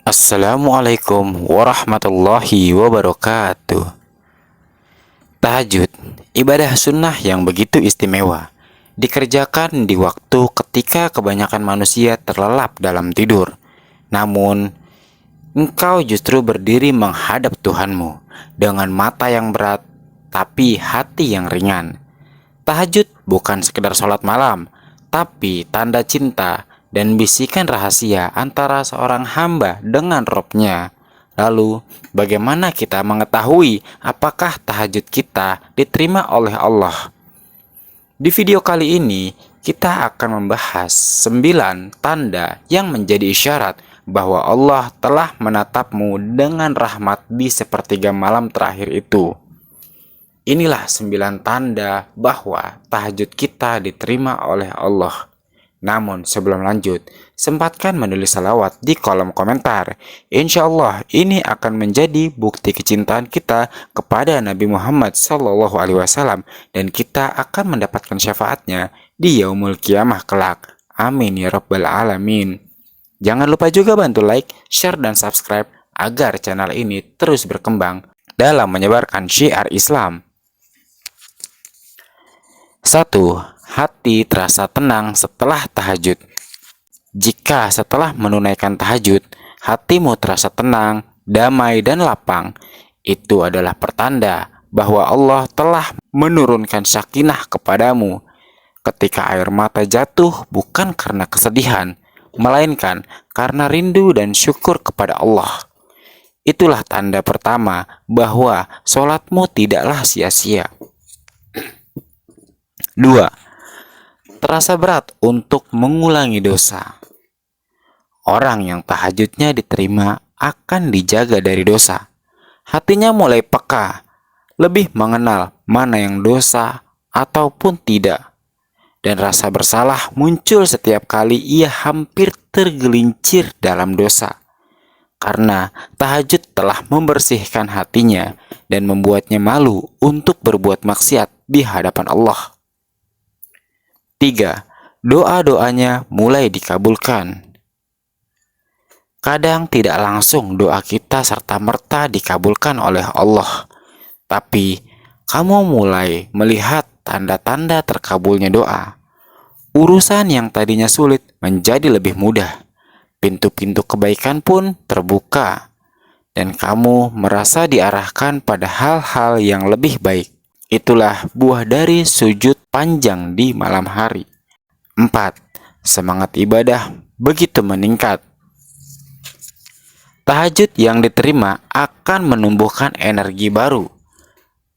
Assalamualaikum warahmatullahi wabarakatuh. Tahajud, ibadah sunnah yang begitu istimewa, dikerjakan di waktu ketika kebanyakan manusia terlelap dalam tidur. Namun, engkau justru berdiri menghadap Tuhanmu dengan mata yang berat, tapi hati yang ringan. Tahajud bukan sekedar sholat malam, tapi tanda cinta dan bisikan rahasia antara seorang hamba dengan Robnya. Lalu, bagaimana kita mengetahui apakah tahajud kita diterima oleh Allah? Di video kali ini, kita akan membahas 9 tanda yang menjadi isyarat bahwa Allah telah menatapmu dengan rahmat di sepertiga malam terakhir itu. Inilah 9 tanda bahwa tahajud kita diterima oleh Allah. Namun sebelum lanjut, sempatkan menulis salawat di kolom komentar. Insya Allah ini akan menjadi bukti kecintaan kita kepada Nabi Muhammad SAW dan kita akan mendapatkan syafaatnya di yaumul kiamah kelak. Amin ya rabbal alamin. Jangan lupa juga bantu like, share, dan subscribe agar channel ini terus berkembang dalam menyebarkan syiar Islam. 1. Hati terasa tenang setelah tahajud. Jika setelah menunaikan tahajud, hatimu terasa tenang, damai, dan lapang, itu adalah pertanda bahwa Allah telah menurunkan sakinah kepadamu. Ketika air mata jatuh bukan karena kesedihan, melainkan karena rindu dan syukur kepada Allah. Itulah tanda pertama bahwa sholatmu tidaklah sia-sia. 2. Terasa berat untuk mengulangi dosa. Orang yang tahajudnya diterima akan dijaga dari dosa. Hatinya mulai peka, lebih mengenal mana yang dosa ataupun tidak. Dan rasa bersalah muncul setiap kali ia hampir tergelincir dalam dosa. Karena tahajud telah membersihkan hatinya dan membuatnya malu untuk berbuat maksiat di hadapan Allah. 3. Doa-doanya mulai dikabulkan. Kadang tidak langsung doa kita serta-merta dikabulkan oleh Allah, tapi kamu mulai melihat tanda-tanda terkabulnya doa. Urusan yang tadinya sulit menjadi lebih mudah. Pintu-pintu kebaikan pun terbuka, dan kamu merasa diarahkan pada hal-hal yang lebih baik. Itulah buah dari sujud panjang di malam hari. 4. Semangat ibadah begitu meningkat. Tahajud yang diterima akan menumbuhkan energi baru.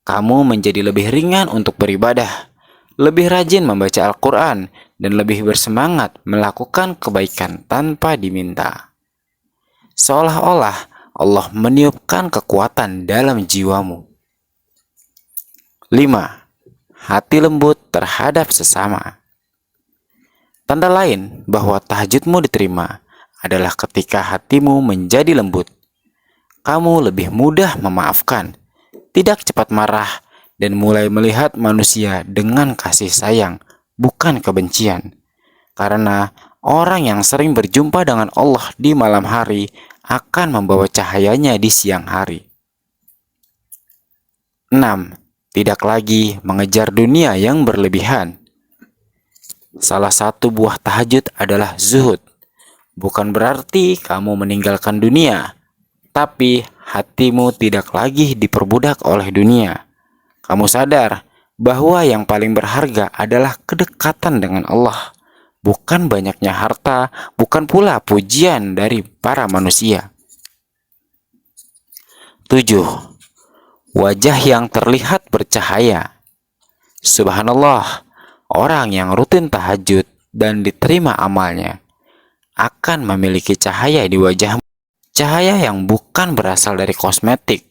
Kamu menjadi lebih ringan untuk beribadah, lebih rajin membaca Al-Quran, dan lebih bersemangat melakukan kebaikan tanpa diminta. Seolah-olah Allah meniupkan kekuatan dalam jiwamu. 5. Hati lembut terhadap sesama. Tanda lain bahwa tahajudmu diterima adalah ketika hatimu menjadi lembut. Kamu lebih mudah memaafkan, tidak cepat marah, dan mulai melihat manusia dengan kasih sayang, bukan kebencian. Karena orang yang sering berjumpa dengan Allah di malam hari akan membawa cahayanya di siang hari. 6. Tidak lagi mengejar dunia yang berlebihan. Salah satu buah tahajud adalah zuhud. Bukan berarti kamu meninggalkan dunia, tapi hatimu tidak lagi diperbudak oleh dunia. Kamu sadar bahwa yang paling berharga adalah kedekatan dengan Allah, bukan banyaknya harta, bukan pula pujian dari para manusia. 7. Wajah yang terlihat bercahaya. Subhanallah, orang yang rutin tahajud dan diterima amalnya akan memiliki cahaya di wajahmu. Cahaya yang bukan berasal dari kosmetik,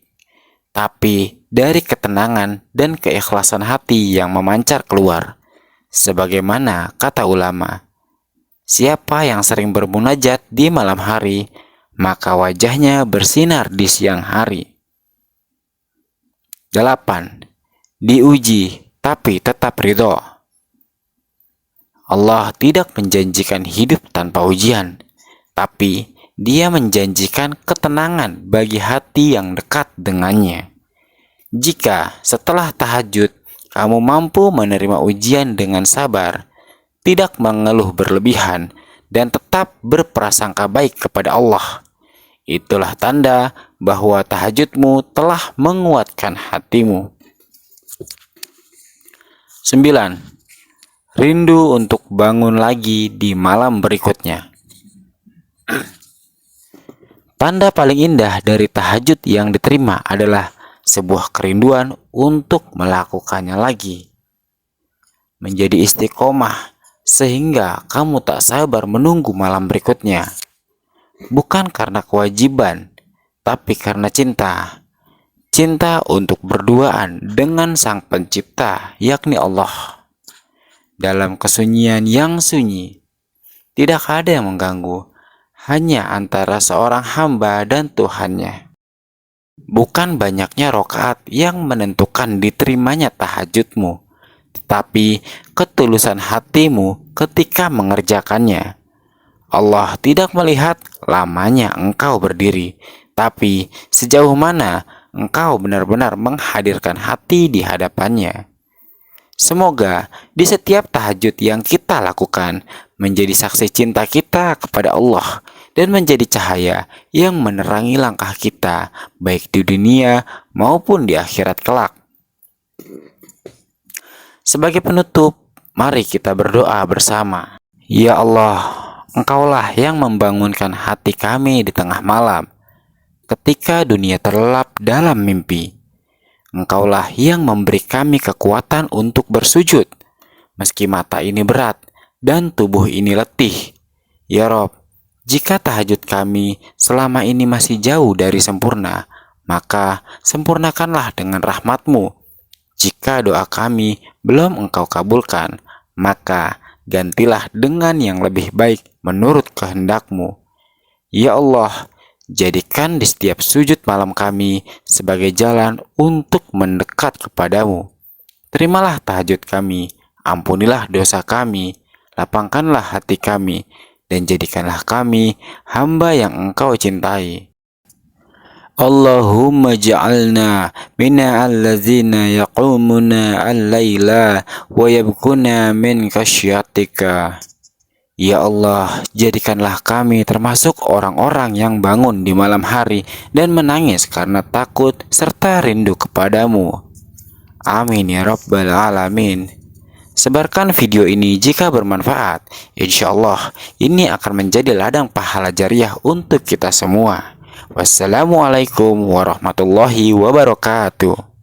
tapi dari ketenangan dan keikhlasan hati yang memancar keluar. Sebagaimana kata ulama, siapa yang sering bermunajat di malam hari, maka wajahnya bersinar di siang hari. 8. Diuji tapi tetap ridho. Allah tidak menjanjikan hidup tanpa ujian, tapi Dia menjanjikan ketenangan bagi hati yang dekat dengannya. Jika setelah tahajud kamu mampu menerima ujian dengan sabar, tidak mengeluh berlebihan, dan tetap berprasangka baik kepada Allah, itulah tanda bahwa tahajudmu telah menguatkan hatimu. 9. Rindu untuk bangun lagi di malam berikutnya. Tanda paling indah dari tahajud yang diterima adalah sebuah kerinduan untuk melakukannya lagi. Menjadi istiqomah sehingga kamu tak sabar menunggu malam berikutnya. Bukan karena kewajiban, tapi karena cinta. Cinta untuk berduaan dengan Sang Pencipta, yakni Allah. Dalam kesunyian yang sunyi, tidak ada yang mengganggu, hanya antara seorang hamba dan Tuhannya. Bukan banyaknya rokaat yang menentukan diterimanya tahajudmu, tetapi ketulusan hatimu ketika mengerjakannya. Allah tidak melihat lamanya engkau berdiri, tapi sejauh mana engkau benar-benar menghadirkan hati di hadapannya. Semoga di setiap tahajud yang kita lakukan menjadi saksi cinta kita kepada Allah dan menjadi cahaya yang menerangi langkah kita baik di dunia maupun di akhirat kelak. Sebagai penutup, mari kita berdoa bersama. Ya Allah, Engkaulah yang membangunkan hati kami di tengah malam ketika dunia terlelap dalam mimpi. Engkaulah yang memberi kami kekuatan untuk bersujud meski mata ini berat dan tubuh ini letih. Ya Rob, jika tahajud kami selama ini masih jauh dari sempurna, maka sempurnakanlah dengan rahmat-Mu. Jika doa kami belum Engkau kabulkan, maka gantilah dengan yang lebih baik menurut kehendak-Mu. Ya Allah, jadikan di setiap sujud malam kami sebagai jalan untuk mendekat kepadamu. Terimalah tahajud kami, ampunilah dosa kami, lapangkanlah hati kami, dan jadikanlah kami hamba yang Engkau cintai. Allahumma ja'alna minallazina yaqumuna al-laila wa yabkuna min khasyatika. Ya Allah, jadikanlah kami termasuk orang-orang yang bangun di malam hari dan menangis karena takut serta rindu kepadamu. Amin ya Rabbal Alamin. Sebarkan video ini jika bermanfaat. Insya Allah ini akan menjadi ladang pahala jariah untuk kita semua. Wassalamualaikum warahmatullahi wabarakatuh.